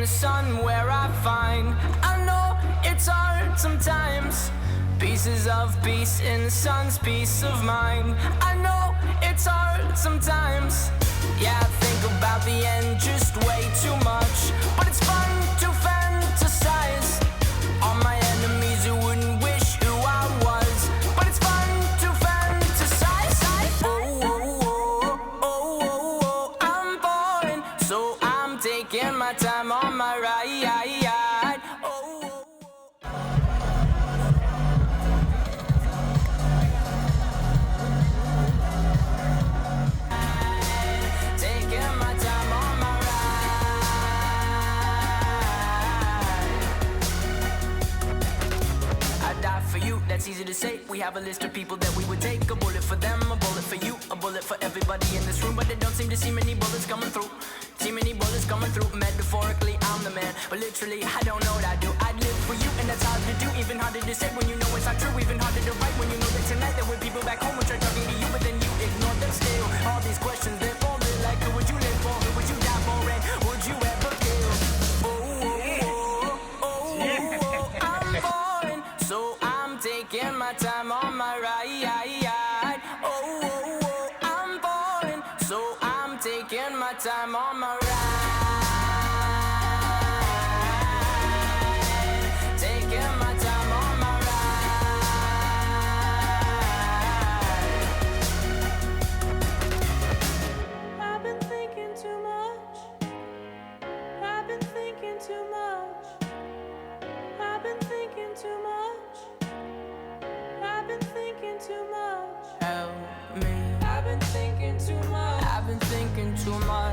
the sun where I find. I know it's hard sometimes. Pieces of peace in the sun's peace of mind. I know it's hard sometimes. Yeah, I think about the end just way too much. But it's fun to fantasize on my enemies who wouldn't wish who I was. But it's fun to fantasize. Oh, oh, oh, oh, oh, oh, I'm falling, so I'm taking my time on my ride. Oh, oh, oh. Taking my time on my ride. I die for you, that's easy to say. We have a list of people that we would take. A bullet for them, a bullet for you, a bullet for everybody in this room. But they don't seem to see many bullets coming through. See many bullets coming through. Metaphorically, I'm the man, but literally, I don't know what I do. I'd live for you, and that's hard to do. Even harder to say when you know it's not true. Even harder to write when you know that tonight there were people back home who tried talking to you, but then you ignore them still. All these questions, they're falling like, who would you live for? Who would you die for? And would you ever kill? Oh, oh, oh, oh, oh, I'm falling, so I'm taking my time on my ride. Oh, oh, oh, I'm falling, so I'm taking my time on my ride. Taking my time on my ride. I've been thinking too much. I've been thinking too much. I've been thinking too much. I've been thinking too much. Help me. I've been thinking too much. I've been thinking too much.